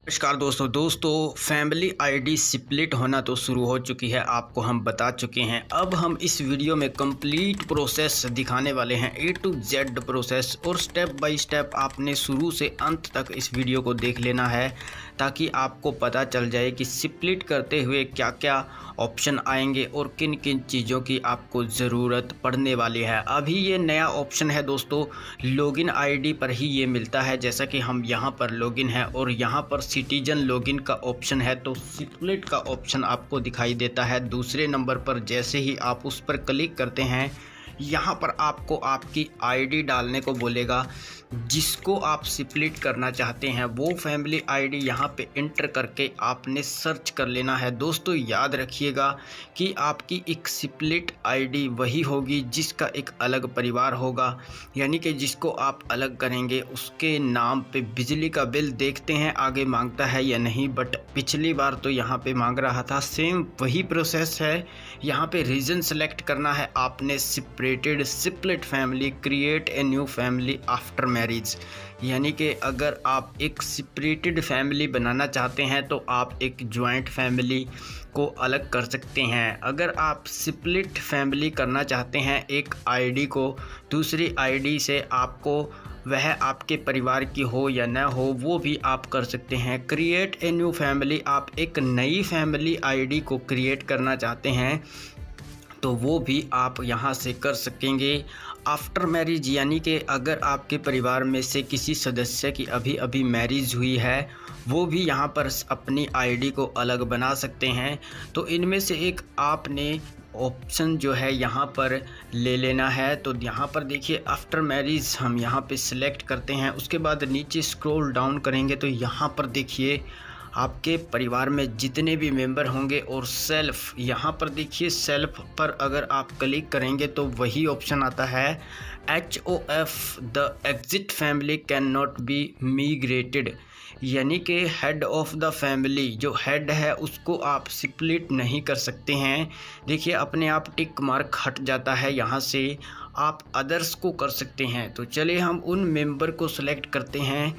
नमस्कार दोस्तों family ID split होना तो शुरू हो चुकी है, आपको हम बता चुके हैं। अब हम इस वीडियो में कंप्लीट प्रोसेस दिखाने वाले हैं, A to Z प्रोसेस, और स्टेप बाय स्टेप आपने शुरू से अंत तक इस वीडियो को देख लेना है ताकि आपको पता चल जाए कि स्प्लिट करते हुए क्या क्या ऑप्शन आएंगे और किन किन चीज़ों की आपको ज़रूरत पड़ने वाली है। अभी ये नया ऑप्शन है दोस्तों, लॉगिन आईडी पर ही ये मिलता है। जैसा कि हम यहाँ पर लॉगिन है और यहाँ पर सिटीजन लॉगिन का ऑप्शन है, तो स्प्लिट का ऑप्शन आपको दिखाई देता है दूसरे नंबर पर। जैसे ही आप उस पर क्लिक करते हैं, यहाँ पर आपको आपकी आईडी डालने को बोलेगा जिसको आप स्प्लिट करना चाहते हैं। वो फैमिली आईडी यहाँ पे इंटर करके आपने सर्च कर लेना है। दोस्तों याद रखिएगा कि आपकी एक स्प्लिट आईडी वही होगी जिसका एक अलग परिवार होगा, यानी कि जिसको आप अलग करेंगे उसके नाम पे बिजली का बिल देखते हैं आगे मांगता है या नहीं, बट पिछली बार तो यहाँ पे मांग रहा था। सेम वही प्रोसेस है। यहाँ पे रीजन सेलेक्ट करना है आपने, separated split family, create a new family after marriage, यानी कि अगर आप एक सेपरेटेड फैमिली बनाना चाहते हैं तो आप एक जॉइंट फैमिली को अलग कर सकते हैं। अगर आप स्प्लिट फैमिली करना चाहते हैं एक आईडी को दूसरी आईडी से, आपको वह आपके परिवार की हो या न हो वो भी आप कर सकते हैं। क्रिएट ए न्यू फैमिली, आप एक नई फैमिली आईडी को क्रिएट करना चाहते हैं तो वो भी आप यहाँ से कर सकेंगे। आफ्टर मैरिज, यानी कि अगर आपके परिवार में से किसी सदस्य की अभी अभी मैरिज हुई है वो भी यहाँ पर अपनी आईडी को अलग बना सकते हैं। तो इनमें से एक आपने ऑप्शन जो है यहाँ पर ले लेना है। तो यहाँ पर देखिए आफ्टर मैरिज हम यहाँ पे सिलेक्ट करते हैं, उसके बाद नीचे स्क्रॉल डाउन करेंगे तो यहाँ पर देखिए आपके परिवार में जितने भी मेंबर होंगे और सेल्फ, यहाँ पर देखिए सेल्फ पर अगर आप क्लिक करेंगे तो वही ऑप्शन आता है HOF, the exit family can not be migrated, यानी कि हेड ऑफ द फैमिली, जो हेड है उसको आप स्प्लिट नहीं कर सकते हैं। देखिए अपने आप टिक मार्क हट जाता है, यहाँ से आप अदर्स को कर सकते हैं। तो चलिए हम उन मेंबर को सिलेक्ट करते हैं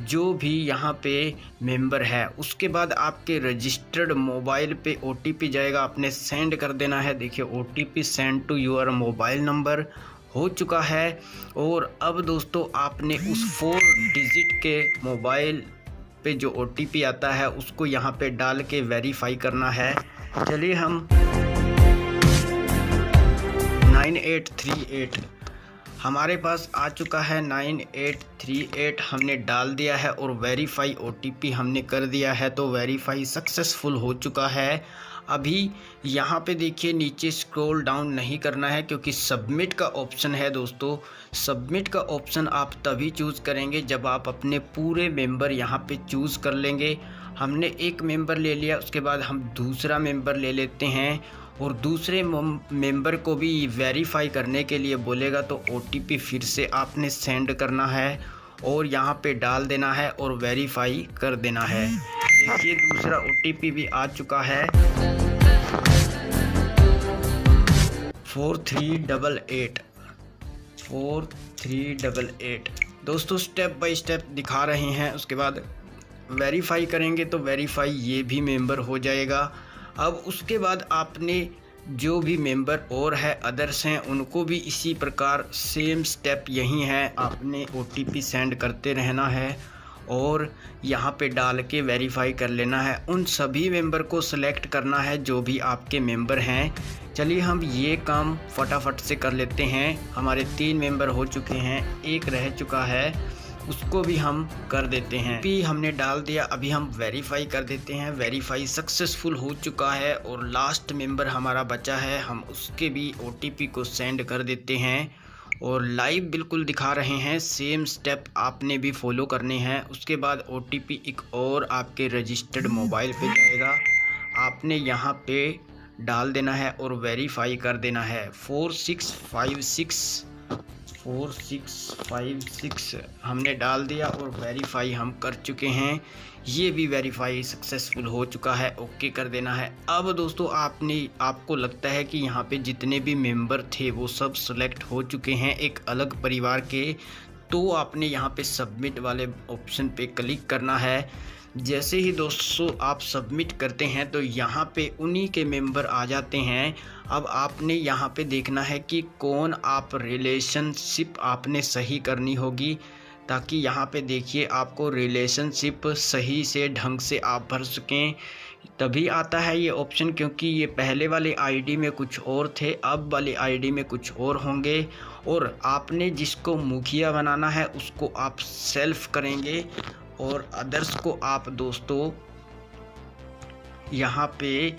जो भी यहाँ पे मेंबर है। उसके बाद आपके रजिस्टर्ड मोबाइल पे OTP जाएगा, आपने सेंड कर देना है। देखिए OTP send to your mobile number हो चुका है। और अब दोस्तों आपने उस 4 डिजिट के मोबाइल पे जो OTP आता है उसको यहाँ पे डाल के वेरीफाई करना है। चलिए हम 9838 हमारे पास आ चुका है, 9838 हमने डाल दिया है और वेरीफाई OTP हमने कर दिया है, तो वेरीफाई सक्सेसफुल हो चुका है। अभी यहाँ पे देखिए नीचे स्क्रॉल डाउन नहीं करना है क्योंकि सबमिट का ऑप्शन है। दोस्तों सबमिट का ऑप्शन आप तभी चूज़ करेंगे जब आप अपने पूरे मेंबर यहाँ पे चूज़ कर लेंगे। हमने एक मेंबर ले लिया, उसके बाद हम दूसरा मेंबर ले लेते हैं और दूसरे मेंबर को भी वेरीफाई करने के लिए बोलेगा, तो OTP फिर से आपने सेंड करना है और यहाँ पे डाल देना है और वेरीफाई कर देना है। देखिए दूसरा OTP भी आ चुका है 4388। दोस्तों स्टेप बाय स्टेप दिखा रहे हैं, उसके बाद वेरीफाई करेंगे तो वेरीफाई ये भी मेंबर हो जाएगा। अब उसके बाद आपने जो भी मेंबर और है अदर्स हैं उनको भी इसी प्रकार सेम स्टेप यही है, आपने OTP सेंड करते रहना है और यहाँ पे डाल के वेरीफाई कर लेना है। उन सभी मेंबर को सिलेक्ट करना है जो भी आपके मेंबर हैं। चलिए हम ये काम फटाफट से कर लेते हैं। हमारे 3 मेंबर हो चुके हैं, एक रह चुका है, उसको भी हम कर देते हैं। भी हमने डाल दिया, अभी हम वेरीफाई कर देते हैं। वेरीफाई सक्सेसफुल हो चुका है और लास्ट मेंबर हमारा बचा है, हम उसके भी OTP को सेंड कर देते हैं और लाइव बिल्कुल दिखा रहे हैं। सेम स्टेप आपने भी फॉलो करने हैं। उसके बाद OTP एक और आपके रजिस्टर्ड मोबाइल पे जाएगा, आपने यहाँ पे डाल देना है और वेरीफाई कर देना है। 4656 हमने डाल दिया और वेरीफाई हम कर चुके हैं। ये भी वेरीफाई सक्सेसफुल हो चुका है, ओके कर देना है। अब दोस्तों आपको लगता है कि यहाँ पे जितने भी मेंबर थे वो सब सेलेक्ट हो चुके हैं एक अलग परिवार के, तो आपने यहाँ पे सबमिट वाले ऑप्शन पे क्लिक करना है। जैसे ही दोस्तों आप सबमिट करते हैं तो यहाँ पे उन्हीं के मेंबर आ जाते हैं। अब आपने यहाँ पे देखना है कि कौन आप रिलेशनशिप आपने सही करनी होगी, ताकि यहाँ पे देखिए आपको रिलेशनशिप सही से ढंग से आप भर सकें। तभी आता है ये ऑप्शन, क्योंकि ये पहले वाले आईडी में कुछ और थे, अब वाले आईडी में कुछ और होंगे। और आपने जिसको मुखिया बनाना है उसको आप सेल्फ करेंगे और अदर्स को आप दोस्तों यहाँ पे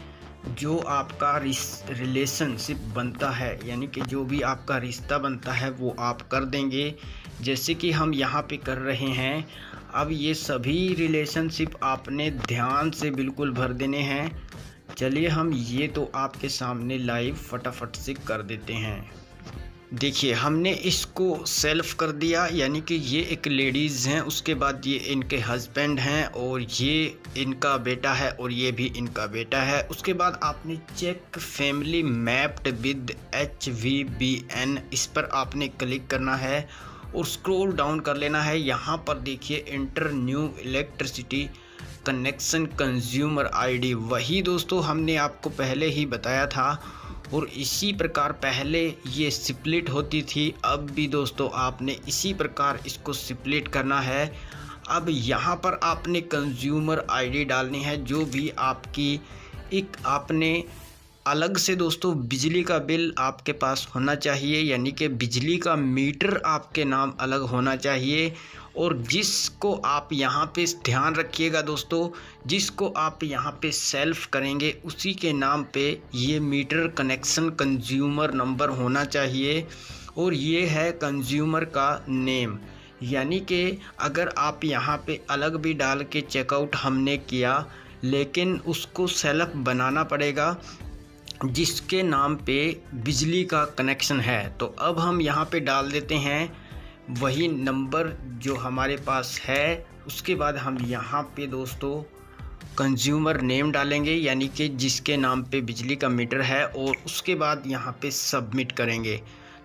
जो आपका रिलेशनशिप बनता है, यानी कि जो भी आपका रिश्ता बनता है वो आप कर देंगे, जैसे कि हम यहाँ पे कर रहे हैं। अब ये सभी रिलेशनशिप आपने ध्यान से बिल्कुल भर देने हैं। चलिए हम ये तो आपके सामने लाइव फटाफट से कर देते हैं। देखिए हमने इसको सेल्फ कर दिया, यानी कि ये एक लेडीज़ हैं, उसके बाद ये इनके हस्बैंड हैं और ये इनका बेटा है और ये भी इनका बेटा है। उसके बाद आपने check family mapped with HVBN, इस पर आपने क्लिक करना है और स्क्रॉल डाउन कर लेना है। यहाँ पर देखिए inter new electricity connection consumer ID, वही दोस्तों हमने आपको पहले ही बताया था और इसी प्रकार पहले ये स्प्लिट होती थी। अब भी दोस्तों आपने इसी प्रकार इसको स्प्लिट करना है। अब यहाँ पर आपने कंज्यूमर ID डालनी है, जो भी आपकी एक आपने अलग से दोस्तों बिजली का बिल आपके पास होना चाहिए, यानी कि बिजली का मीटर आपके नाम अलग होना चाहिए। और जिसको आप यहाँ पे ध्यान रखिएगा दोस्तों, जिसको आप यहाँ पे सेल्फ करेंगे उसी के नाम पे ये मीटर कनेक्शन कंज्यूमर नंबर होना चाहिए और ये है कंज्यूमर का नेम। यानी कि अगर आप यहाँ पे अलग भी डाल के चेकआउट हमने किया, लेकिन उसको सेल्फ बनाना पड़ेगा जिसके नाम पे बिजली का कनेक्शन है। तो अब हम यहाँ पे डाल देते हैं वही नंबर जो हमारे पास है। उसके बाद हम यहाँ पे दोस्तों कंज्यूमर नेम डालेंगे, यानी कि जिसके नाम पे बिजली का मीटर है, और उसके बाद यहाँ पे सबमिट करेंगे।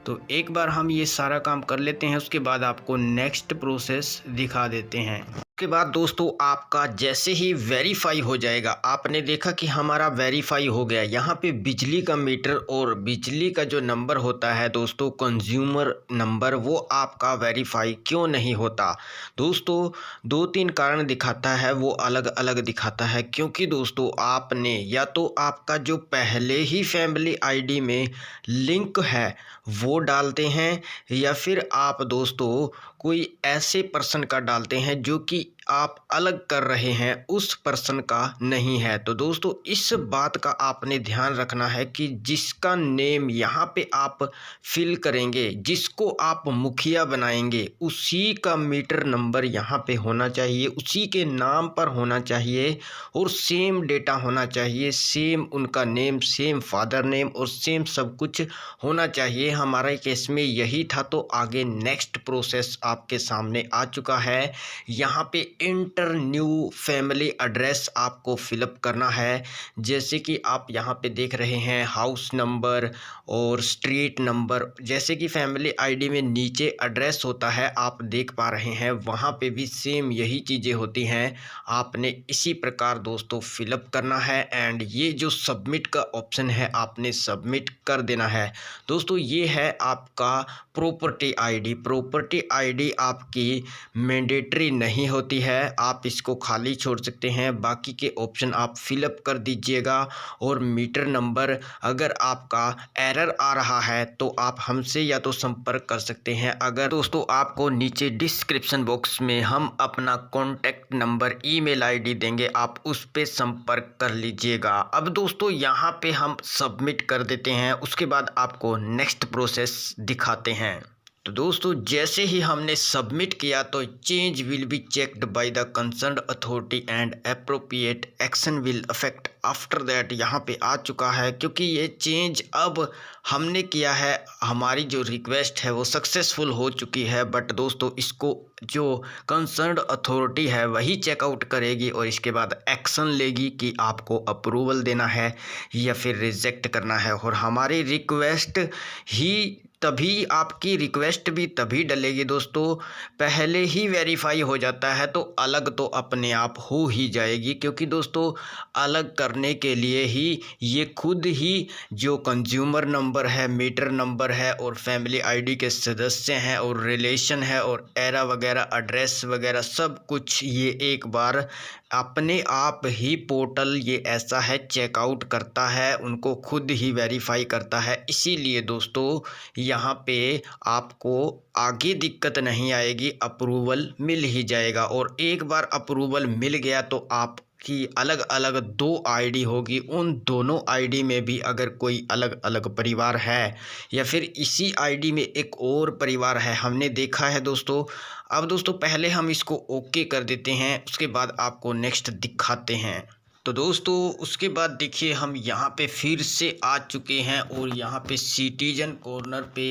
तो एक बार हम ये सारा काम कर लेते हैं, उसके बाद आपको नेक्स्ट प्रोसेस दिखा देते हैं। उसके बाद दोस्तों आपका जैसे ही वेरीफाई हो जाएगा, आपने देखा कि हमारा वेरीफाई हो गया। यहाँ पे बिजली का मीटर और बिजली का जो नंबर होता है दोस्तों कंज्यूमर नंबर, वो आपका वेरीफाई क्यों नहीं होता दोस्तों? 2-3 कारण दिखाता है, वो अलग अलग दिखाता है। क्योंकि दोस्तों आपने या तो आपका जो पहले ही फैमिली ID में लिंक है वो डालते हैं, या फिर आप दोस्तों कोई ऐसे पर्सन का डालते हैं जो कि आप अलग कर रहे हैं, उस पर्सन का नहीं है। तो दोस्तों इस बात का आपने ध्यान रखना है कि जिसका नेम यहाँ पे आप फिल करेंगे, जिसको आप मुखिया बनाएंगे, उसी का मीटर नंबर यहाँ पे होना चाहिए, उसी के नाम पर होना चाहिए और सेम डेटा होना चाहिए, सेम उनका नेम, सेम फादर नेम और सेम सब कुछ होना चाहिए। हमारे केस में यही था। तो आगे नेक्स्ट प्रोसेस आपके सामने आ चुका है। यहाँ पे इंटर न्यू फैमिली एड्रेस आपको फिलअप करना है, जैसे कि आप यहाँ पे देख रहे हैं हाउस नंबर और स्ट्रीट नंबर। जैसे कि फैमिली ID में नीचे एड्रेस होता है, आप देख पा रहे हैं, वहाँ पे भी सेम यही चीज़ें होती हैं। आपने इसी प्रकार दोस्तों फिलअप करना है एंड ये जो सबमिट का ऑप्शन है आपने सबमिट कर देना है। दोस्तों ये है आपका प्रॉपर्टी ID। प्रॉपर्टी ID आपकी मैंडेटरी नहीं होती है, आप इसको खाली छोड़ सकते हैं। बाकी के ऑप्शन आप फिलअप कर दीजिएगा। और मीटर नंबर अगर आपका एरर आ रहा है तो आप हमसे या तो संपर्क कर सकते हैं। अगर दोस्तों आपको नीचे डिस्क्रिप्शन बॉक्स में हम अपना कॉन्टैक्ट नंबर, ईमेल ID देंगे, आप उस पर संपर्क कर लीजिएगा। अब दोस्तों यहाँ पे हम सबमिट कर देते हैं, उसके बाद आपको नेक्स्ट प्रोसेस दिखाते हैं। तो दोस्तों जैसे ही हमने सबमिट किया तो change will be checked by the concerned authority and appropriate action will affect after that यहाँ पे आ चुका है। क्योंकि ये चेंज अब हमने किया है, हमारी जो रिक्वेस्ट है वो सक्सेसफुल हो चुकी है। बट दोस्तों इसको जो कंसर्न्ड अथॉरिटी है वही चेकआउट करेगी और इसके बाद एक्शन लेगी कि आपको अप्रूवल देना है या फिर रिजेक्ट करना है। और हमारी रिक्वेस्ट ही तभी आपकी रिक्वेस्ट भी तभी डलेगी दोस्तों, पहले ही वेरीफाई हो जाता है तो अलग तो अपने आप हो ही जाएगी। क्योंकि दोस्तों अलग करने के लिए ही ये खुद ही जो कंज्यूमर नंबर है, मीटर नंबर है और फैमिली आईडी के सदस्य हैं और रिलेशन है और एरा वगैरह एड्रेस वगैरह सब कुछ ये एक बार अपने आप ही पोर्टल ये ऐसा है चेकआउट करता है, उनको खुद ही वेरीफाई करता है। इसीलिए दोस्तों यहाँ पे आपको आगे दिक्कत नहीं आएगी, अप्रूवल मिल ही जाएगा। और एक बार अप्रूवल मिल गया तो आप कि अलग अलग 2 आईडी होगी, उन दोनों आईडी में भी अगर कोई अलग अलग परिवार है या फिर इसी आईडी में एक और परिवार है, हमने देखा है दोस्तों। अब दोस्तों पहले हम इसको ओके कर देते हैं, उसके बाद आपको नेक्स्ट दिखाते हैं। तो दोस्तों उसके बाद देखिए हम यहाँ पे फिर से आ चुके हैं और यहाँ पे सिटीजन कॉर्नर पे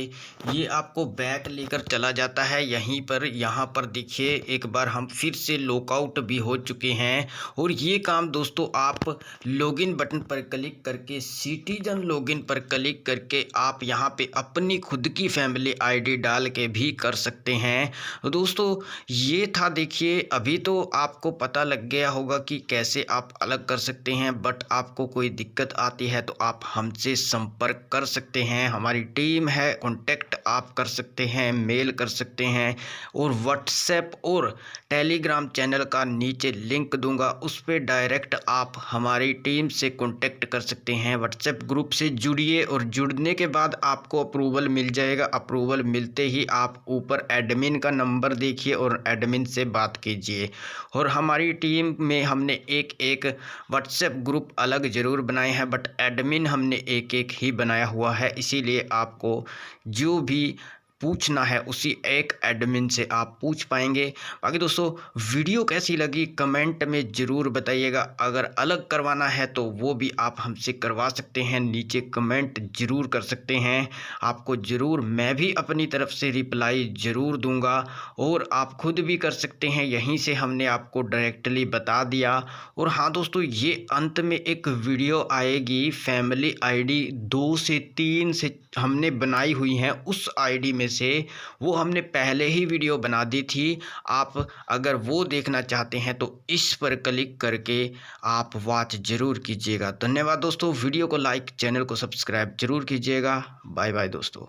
ये आपको बैक लेकर चला जाता है। यहीं पर यहाँ पर देखिए एक बार हम फिर से लॉकआउट भी हो चुके हैं। और ये काम दोस्तों आप लॉगिन बटन पर क्लिक करके, सिटीजन लॉगिन पर क्लिक करके आप यहाँ पे अपनी खुद की फैमिली आईडी डाल के भी कर सकते हैं। तो दोस्तों ये था, देखिए अभी तो आपको पता लग गया होगा कि कैसे आप अलग कर सकते हैं। बट आपको कोई दिक्कत आती है तो आप हमसे संपर्क कर सकते हैं, हमारी टीम है, कांटेक्ट आप कर सकते हैं, मेल कर सकते हैं। और व्हाट्सएप और टेलीग्राम चैनल का नीचे लिंक दूंगा, उस पर डायरेक्ट आप हमारी टीम से कांटेक्ट कर सकते हैं। व्हाट्सएप ग्रुप से जुड़िए और जुड़ने के बाद आपको अप्रूवल मिल जाएगा। अप्रूवल मिलते ही आप ऊपर एडमिन का नंबर देखिए और एडमिन से बात कीजिए। और हमारी टीम में हमने एक व्हाट्सएप ग्रुप अलग ज़रूर बनाए हैं, बट एडमिन हमने एक ही बनाया हुआ है। इसीलिए आपको जो भी पूछना है उसी एक एडमिन से आप पूछ पाएंगे। बाकी दोस्तों वीडियो कैसी लगी कमेंट में ज़रूर बताइएगा। अगर अलग करवाना है तो वो भी आप हमसे करवा सकते हैं, नीचे कमेंट ज़रूर कर सकते हैं। आपको ज़रूर मैं भी अपनी तरफ से रिप्लाई ज़रूर दूंगा और आप खुद भी कर सकते हैं। यहीं से हमने आपको डायरेक्टली बता दिया। और हाँ दोस्तों ये अंत में एक वीडियो आएगी, फैमिली आईडी 2 से 3 से हमने बनाई हुई हैं, उस आईडी में से वो हमने पहले ही वीडियो बना दी थी। आप अगर वो देखना चाहते हैं तो इस पर क्लिक करके आप वॉच ज़रूर कीजिएगा। धन्यवाद दोस्तों, वीडियो को लाइक, चैनल को सब्सक्राइब ज़रूर कीजिएगा। बाय बाय दोस्तों।